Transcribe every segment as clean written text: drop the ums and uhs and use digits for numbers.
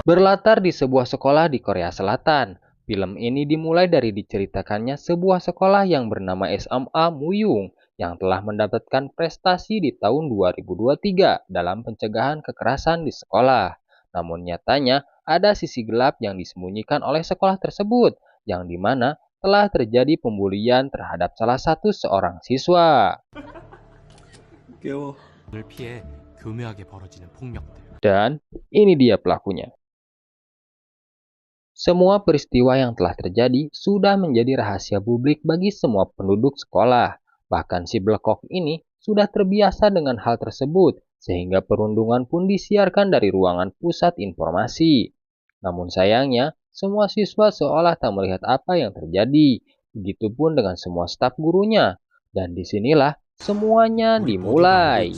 Berlatar di sebuah sekolah di Korea Selatan, film ini dimulai dari diceritakannya sebuah sekolah yang bernama SMA Muyung yang telah mendapatkan prestasi di tahun 2023 dalam pencegahan kekerasan di sekolah. Namun nyatanya ada sisi gelap yang disembunyikan oleh sekolah tersebut, yang dimana telah terjadi pembulian terhadap salah satu seorang siswa. Dan ini dia pelakunya. Semua peristiwa yang telah terjadi sudah menjadi rahasia publik bagi semua penduduk sekolah. Bahkan si Blekok ini sudah terbiasa dengan hal tersebut, sehingga perundungan pun disiarkan dari ruangan pusat informasi. Namun sayangnya, semua siswa seolah tak melihat apa yang terjadi. Begitupun dengan semua staf gurunya. Dan disinilah semuanya dimulai.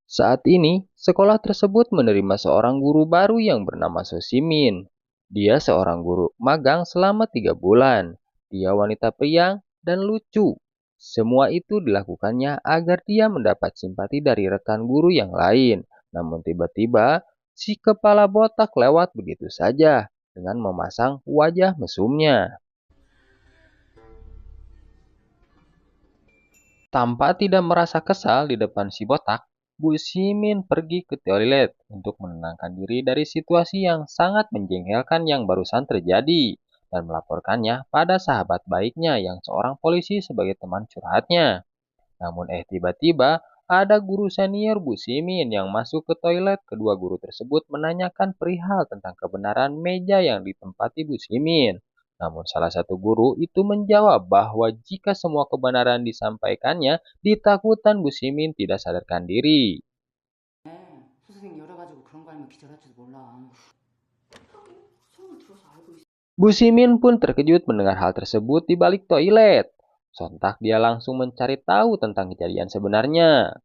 Saat ini, sekolah tersebut menerima seorang guru baru yang bernama So Simin. Dia seorang guru magang selama 3 bulan. Dia wanita priang dan lucu. Semua itu dilakukannya agar dia mendapat simpati dari rekan guru yang lain. Namun tiba-tiba, si kepala botak lewat begitu saja dengan memasang wajah mesumnya. Tanpa tidak merasa kesal di depan si botak, Bu Simin pergi ke toilet untuk menenangkan diri dari situasi yang sangat menjengkelkan yang barusan terjadi dan melaporkannya pada sahabat baiknya yang seorang polisi sebagai teman curhatnya. Namun tiba-tiba ada guru senior Bu Simin yang masuk ke toilet. Kedua guru tersebut menanyakan perihal tentang kebenaran meja yang ditempati Bu Simin. Namun salah satu guru itu menjawab bahwa jika semua kebenaran disampaikannya, ditakutan Bu Simin tidak sadarkan diri. Bu Simin pun terkejut mendengar hal tersebut di balik toilet. Sontak dia langsung mencari tahu tentang kejadian sebenarnya.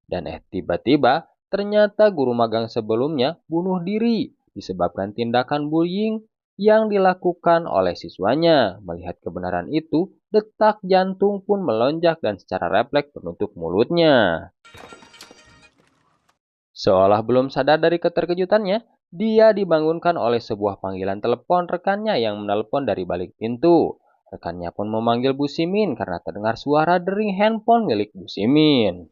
Dan tiba-tiba ternyata guru magang sebelumnya bunuh diri disebabkan tindakan bullying yang dilakukan oleh siswanya. Melihat kebenaran itu, detak jantung pun melonjak dan secara refleks menutup mulutnya. Seolah belum sadar dari keterkejutannya, dia dibangunkan oleh sebuah panggilan telepon rekannya yang menelpon dari balik pintu. Rekannya pun memanggil Bu Simin karena terdengar suara dering handphone milik Bu Simin.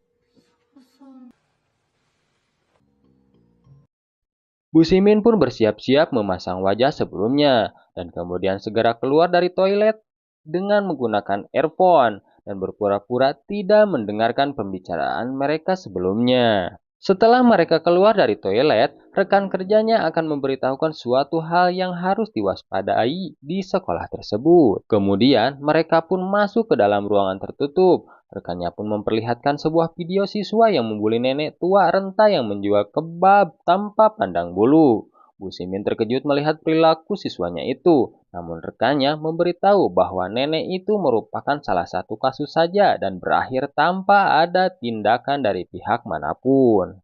Bu Simin pun bersiap-siap memasang wajah sebelumnya dan kemudian segera keluar dari toilet dengan menggunakan earphone dan berpura-pura tidak mendengarkan pembicaraan mereka sebelumnya. Setelah mereka keluar dari toilet, rekan kerjanya akan memberitahukan suatu hal yang harus diwaspadai di sekolah tersebut. Kemudian, mereka pun masuk ke dalam ruangan tertutup. Rekannya pun memperlihatkan sebuah video siswa yang membuli nenek tua renta yang menjual kebab tanpa pandang bulu. Bu Simin terkejut melihat perilaku siswanya itu. Namun rekannya memberitahu bahwa nenek itu merupakan salah satu kasus saja dan berakhir tanpa ada tindakan dari pihak manapun.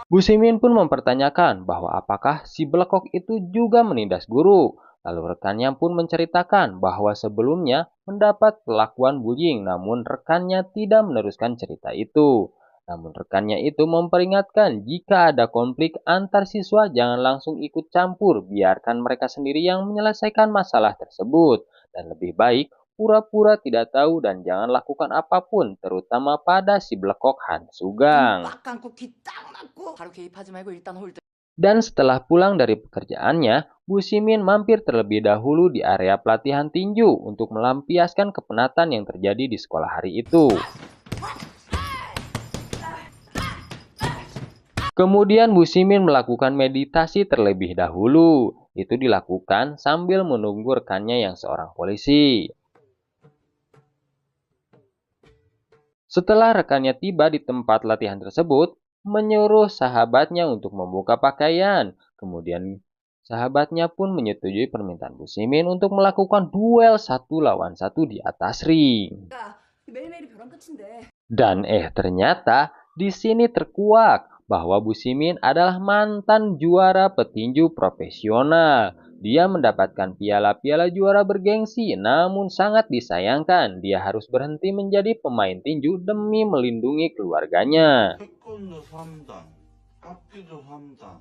Bu Simin pun mempertanyakan bahwa apakah si Blekok itu juga menindas guru. Lalu rekannya pun menceritakan bahwa sebelumnya mendapat perlakuan bullying, namun rekannya tidak meneruskan cerita itu. Namun rekannya itu memperingatkan jika ada konflik antar siswa jangan langsung ikut campur, biarkan mereka sendiri yang menyelesaikan masalah tersebut. Dan lebih baik pura-pura tidak tahu dan jangan lakukan apapun, terutama pada si Blekok Han Sugang. Dan setelah pulang dari pekerjaannya, Bu Simin mampir terlebih dahulu di area pelatihan tinju untuk melampiaskan kepenatan yang terjadi di sekolah hari itu. Kemudian Bu Simin melakukan meditasi terlebih dahulu. Itu dilakukan sambil menunggu rekannya yang seorang polisi. Setelah rekannya tiba di tempat latihan tersebut, menyuruh sahabatnya untuk membuka pakaian. Kemudian sahabatnya pun menyetujui permintaan Bu Simin untuk melakukan duel 1 lawan 1 di atas ring. Dan ternyata di sini terkuak bahwa Bu Simin adalah mantan juara petinju profesional. Dia mendapatkan piala-piala juara bergengsi, namun sangat disayangkan dia harus berhenti menjadi pemain tinju demi melindungi keluarganya. 태권도 3단, 깍지도 3단,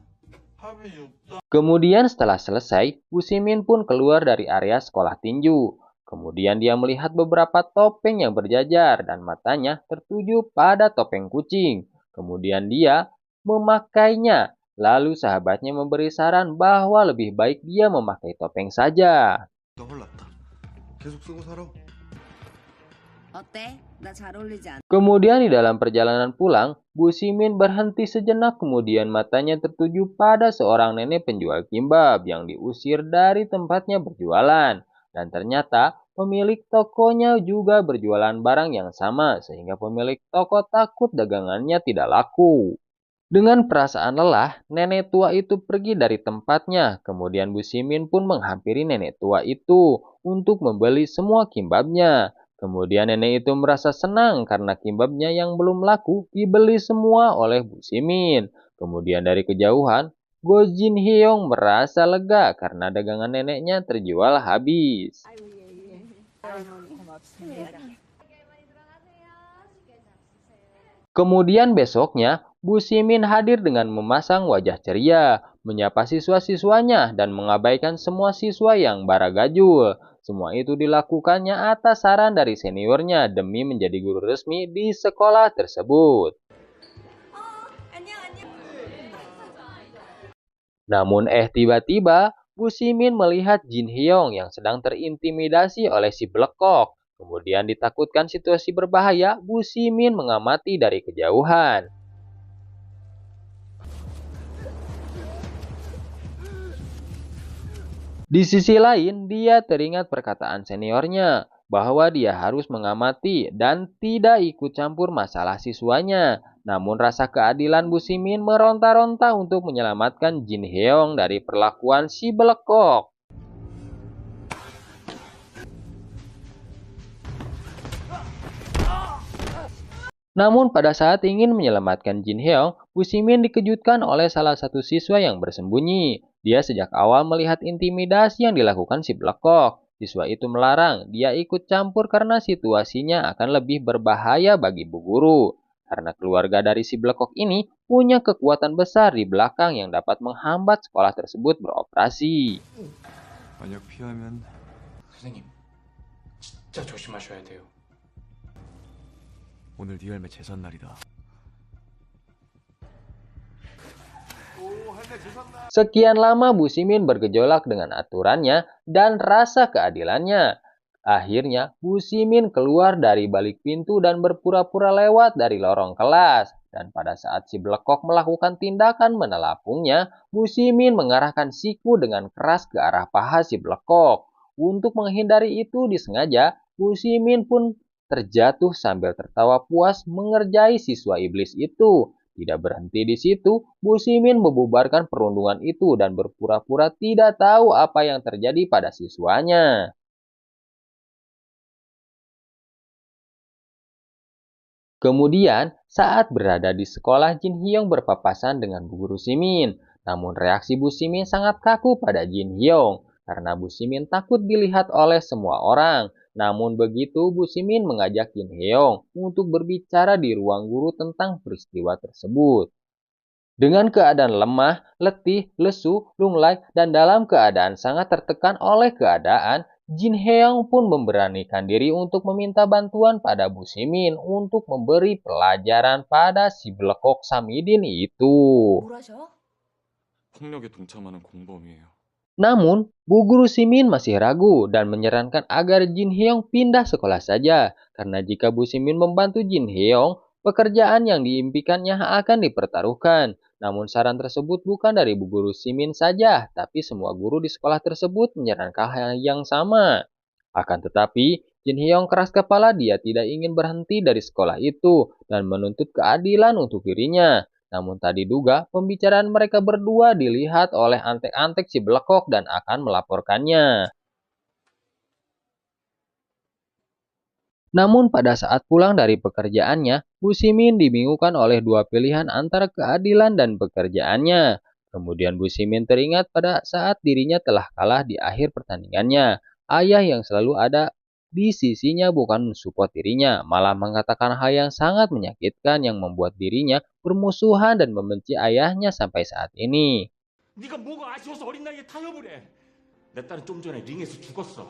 합의 6단. Kemudian setelah selesai, Bu Simin pun keluar dari area sekolah tinju. Kemudian dia melihat beberapa topeng yang berjajar dan matanya tertuju pada topeng kucing. Kemudian dia memakainya. Lalu sahabatnya memberi saran bahwa lebih baik dia memakai topeng saja. 헐났다. 계속 쓰고 살아. 어때? 나 잘 어울리지 않아? Kemudian di dalam perjalanan pulang, Bu Simin berhenti sejenak kemudian matanya tertuju pada seorang nenek penjual kimbab yang diusir dari tempatnya berjualan. Dan ternyata pemilik tokonya juga berjualan barang yang sama sehingga pemilik toko takut dagangannya tidak laku. Dengan perasaan lelah, nenek tua itu pergi dari tempatnya. Kemudian Bu Simin pun menghampiri nenek tua itu untuk membeli semua kimbabnya. Kemudian nenek itu merasa senang karena kimbabnya yang belum laku dibeli semua oleh Bu Simin. Kemudian dari kejauhan, Go Jin Hyung merasa lega karena dagangan neneknya terjual habis. Kemudian besoknya, Bu Simin hadir dengan memasang wajah ceria, menyapa siswa-siswanya, dan mengabaikan semua siswa yang baragajul. Semua itu dilakukannya atas saran dari seniornya demi menjadi guru resmi di sekolah tersebut. Namun tiba-tiba Bu Simin melihat Jin Hyung yang sedang terintimidasi oleh si Blekok. Kemudian ditakutkan situasi berbahaya, Bu Simin mengamati dari kejauhan. Di sisi lain, dia teringat perkataan seniornya bahwa dia harus mengamati dan tidak ikut campur masalah siswanya. Namun rasa keadilan Bu Simin meronta-ronta untuk menyelamatkan Jin Hyung dari perlakuan si Blekok. Namun pada saat ingin menyelamatkan Jin Hyung, Bu Simin dikejutkan oleh salah satu siswa yang bersembunyi. Dia sejak awal melihat intimidasi yang dilakukan si Blekok. Siswa itu melarang dia ikut campur karena situasinya akan lebih berbahaya bagi Bu Guru. Karena keluarga dari si Blekok ini punya kekuatan besar di belakang yang dapat menghambat sekolah tersebut beroperasi. 만약 피하면 선생님, 진짜 조심하셔야 돼요. 오늘 네 할매 제삿날이다. Sekian lama Bu Simin bergejolak dengan aturannya dan rasa keadilannya. Akhirnya Bu Simin keluar dari balik pintu dan berpura-pura lewat dari lorong kelas. Dan pada saat si Blekok melakukan tindakan menelapungnya, Bu Simin mengarahkan siku dengan keras ke arah paha si Blekok. Untuk menghindari itu disengaja, Bu Simin pun terjatuh sambil tertawa puas mengerjai siswa iblis itu. Tidak berhenti di situ, Bu Simin membubarkan perundungan itu dan berpura-pura tidak tahu apa yang terjadi pada siswanya. Kemudian, saat berada di sekolah, Jin Hyung berpapasan dengan Bu Guru Simin. Namun reaksi Bu Simin sangat kaku pada Jin Hyung, karena Bu Simin takut dilihat oleh semua orang. Namun begitu, Bu Simin mengajak Jin Hyung untuk berbicara di ruang guru tentang peristiwa tersebut. Dengan keadaan lemah, letih, lesu, lunglai, dan dalam keadaan sangat tertekan oleh keadaan, Jin Hyung pun memberanikan diri untuk meminta bantuan pada Bu Simin untuk memberi pelajaran pada si Blekok Samidin itu. 뭘 하셔? 폭력에 동참하는 공범이에요. Namun, Bu Guru Simin masih ragu dan menyarankan agar Jin Hyung pindah sekolah saja, karena jika Bu Simin membantu Jin Hyung, pekerjaan yang diimpikannya akan dipertaruhkan. Namun saran tersebut bukan dari Bu Guru Simin saja, tapi semua guru di sekolah tersebut menyarankan hal yang sama. Akan tetapi, Jin Hyung keras kepala dia tidak ingin berhenti dari sekolah itu dan menuntut keadilan untuk dirinya. Namun tak diduga, pembicaraan mereka berdua dilihat oleh antek-antek si Blekok dan akan melaporkannya. Namun pada saat pulang dari pekerjaannya, Bu Simin dibingungkan oleh dua pilihan antara keadilan dan pekerjaannya. Kemudian Bu Simin teringat pada saat dirinya telah kalah di akhir pertandingannya. Ayah yang selalu ada di sisinya bukan mensupport dirinya, malah mengatakan hal yang sangat menyakitkan yang membuat dirinya bermusuhan dan membenci ayahnya sampai saat ini. 네가 뭐가 아쉬워서 어린 나이에 타협을 해. 내 딸은 좀 전에 링에서 죽었어.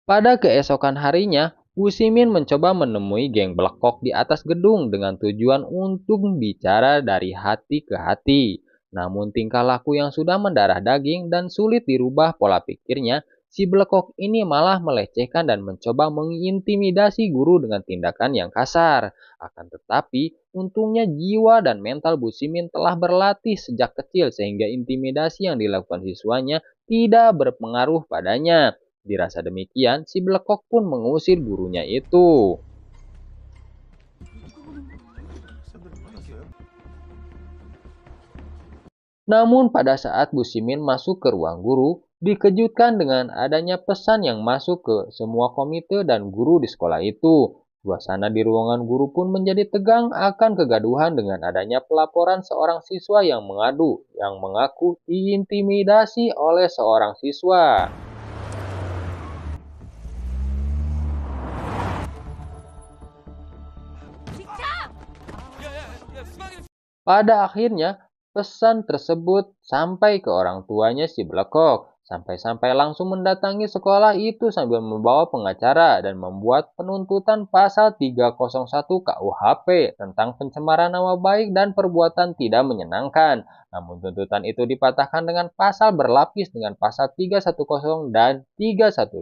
Pada keesokan harinya, Bu Simin mencoba menemui geng Blekok di atas gedung dengan tujuan untuk bicara dari hati ke hati. Namun tingkah laku yang sudah mendarah daging dan sulit dirubah pola pikirnya, si Blekok ini malah melecehkan dan mencoba mengintimidasi guru dengan tindakan yang kasar. Akan tetapi, untungnya jiwa dan mental Bu Simin telah berlatih sejak kecil sehingga intimidasi yang dilakukan siswanya tidak berpengaruh padanya. Dirasa demikian, si Blekok pun mengusir gurunya itu. Namun pada saat Bu Simin masuk ke ruang guru, dikejutkan dengan adanya pesan yang masuk ke semua komite dan guru di sekolah itu. Suasana di ruangan guru pun menjadi tegang akan kegaduhan dengan adanya pelaporan seorang siswa yang mengaku diintimidasi oleh seorang siswa. Pada akhirnya, pesan tersebut sampai ke orang tuanya si Blekok. Sampai-sampai langsung mendatangi sekolah itu sambil membawa pengacara dan membuat penuntutan pasal 301 KUHP tentang pencemaran nama baik dan perbuatan tidak menyenangkan. Namun tuntutan itu dipatahkan dengan pasal berlapis dengan pasal 310 dan 312.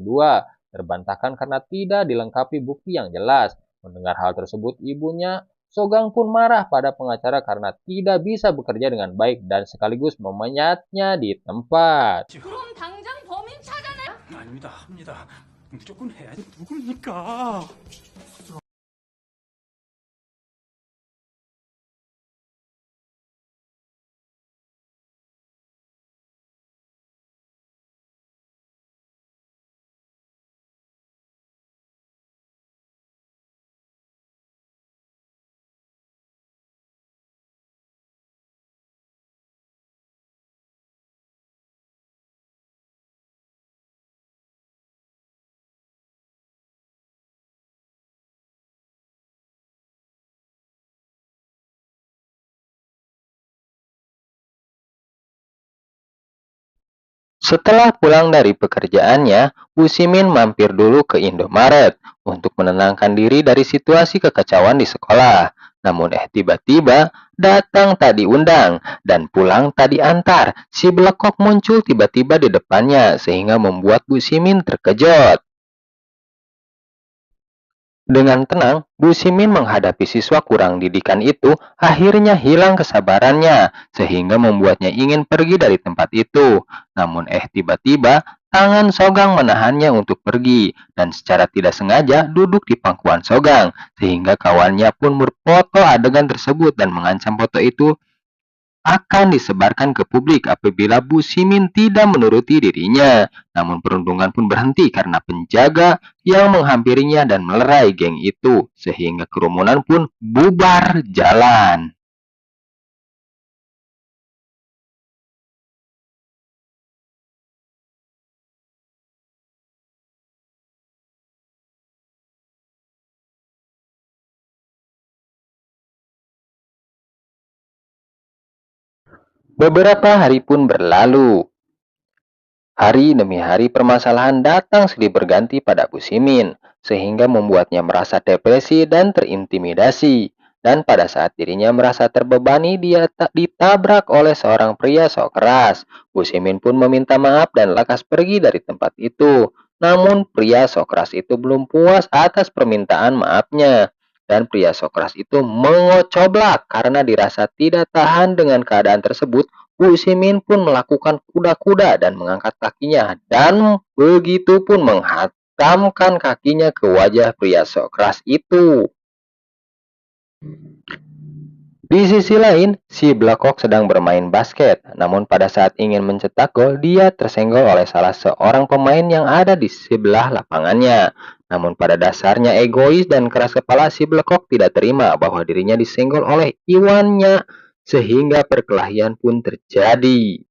Terbantahkan karena tidak dilengkapi bukti yang jelas. Mendengar hal tersebut, ibunya Sogang pun marah pada pengacara karena tidak bisa bekerja dengan baik dan sekaligus memenyatnya di tempat. 그럼 당장 범인 찾아내. 아닙니다. 합니다. 무조건 해야지. 누굽니까? Setelah pulang dari pekerjaannya, Bu Simin mampir dulu ke Indomaret untuk menenangkan diri dari situasi kekacauan di sekolah. Namun tiba-tiba datang tak diundang dan pulang tak diantar. Si Blekok muncul tiba-tiba di depannya sehingga membuat Bu Simin terkejut. Dengan tenang, Bu Simin menghadapi siswa kurang didikan itu akhirnya hilang kesabarannya sehingga membuatnya ingin pergi dari tempat itu. Namun tiba-tiba tangan Sogang menahannya untuk pergi dan secara tidak sengaja duduk di pangkuan Sogang sehingga kawannya pun berfoto adegan tersebut dan mengancam foto itu akan disebarkan ke publik apabila Bu Simin tidak menuruti dirinya. Namun perundungan pun berhenti karena penjaga yang menghampirinya dan melerai geng itu, sehingga kerumunan pun bubar jalan. Beberapa hari pun berlalu. Hari demi hari permasalahan datang silih berganti pada Bu Simin, sehingga membuatnya merasa depresi dan terintimidasi. Dan pada saat dirinya merasa terbebani, dia ditabrak oleh seorang pria sok keras. Bu Simin pun meminta maaf dan lekas pergi dari tempat itu. Namun pria sok keras itu belum puas atas permintaan maafnya. Dan pria sok keras itu mengocoblak karena dirasa tidak tahan dengan keadaan tersebut. Bu Simin pun melakukan kuda-kuda dan mengangkat kakinya dan begitu pun menghantamkan kakinya ke wajah pria sok keras itu. Di sisi lain, si Blekok sedang bermain basket. Namun pada saat ingin mencetak gol, dia tersenggol oleh salah seorang pemain yang ada di sebelah lapangannya. Namun pada dasarnya egois dan keras kepala, si Blekok tidak terima bahwa dirinya disenggol oleh Iwannya, sehingga perkelahian pun terjadi.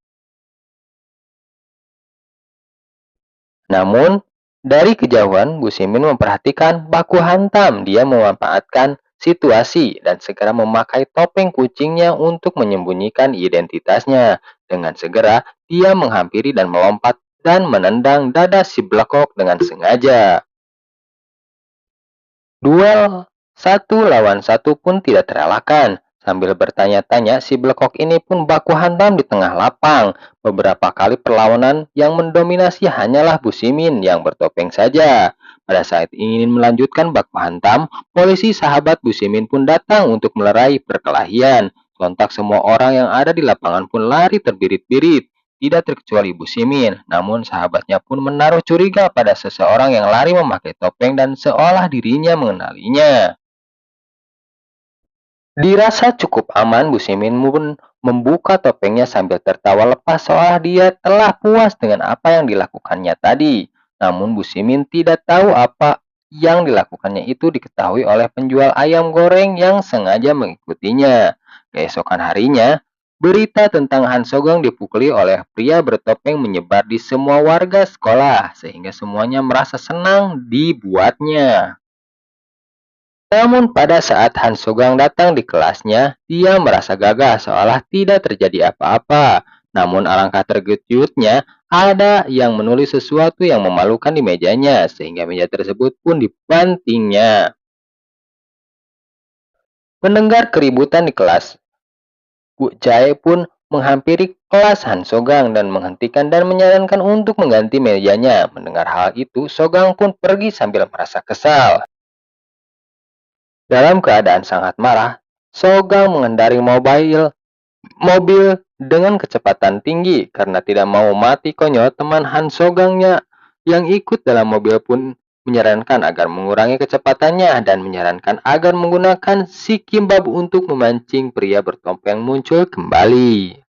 Namun, dari kejauhan, Bu Simin memperhatikan baku hantam. Dia memanfaatkan situasi dan segera memakai topeng kucingnya untuk menyembunyikan identitasnya. Dengan segera, dia menghampiri dan melompat dan menendang dada si Blekok dengan sengaja. Duel satu lawan satu pun tidak terelakkan. Sambil bertanya-tanya, si Blekok ini pun baku hantam di tengah lapang. Beberapa kali perlawanan yang mendominasi hanyalah Bu Simin yang bertopeng saja. Pada saat ingin melanjutkan baku hantam, polisi sahabat Bu Simin pun datang untuk melerai perkelahian. Sontak semua orang yang ada di lapangan pun lari terbirit-birit. Tidak terkecuali Bu Simin, namun sahabatnya pun menaruh curiga pada seseorang yang lari memakai topeng dan seolah dirinya mengenalinya. Dirasa cukup aman, Bu Simin pun membuka topengnya sambil tertawa lepas seolah dia telah puas dengan apa yang dilakukannya tadi. Namun Bu Simin tidak tahu apa yang dilakukannya itu diketahui oleh penjual ayam goreng yang sengaja mengikutinya. Keesokan harinya, berita tentang Han Sogong dipukuli oleh pria bertopeng menyebar di semua warga sekolah, sehingga semuanya merasa senang dibuatnya. Namun pada saat Han Sogong datang di kelasnya, dia merasa gagah seolah tidak terjadi apa-apa. Namun alangkah terkejutnya, ada yang menulis sesuatu yang memalukan di mejanya, sehingga meja tersebut pun dibantingnya. Mendengar keributan di kelas, Bu Jae pun menghampiri kelas Han Sogong dan menghentikan dan menyarankan untuk mengganti mejanya. Mendengar hal itu, Sogong pun pergi sambil merasa kesal. Dalam keadaan sangat marah, Sogong mengendarai mobil dengan kecepatan tinggi karena tidak mau mati konyol. Teman Han Sogongnya yang ikut dalam mobil pun menyarankan agar mengurangi kecepatannya dan menyarankan agar menggunakan si Kimbab untuk memancing pria bertopeng muncul kembali.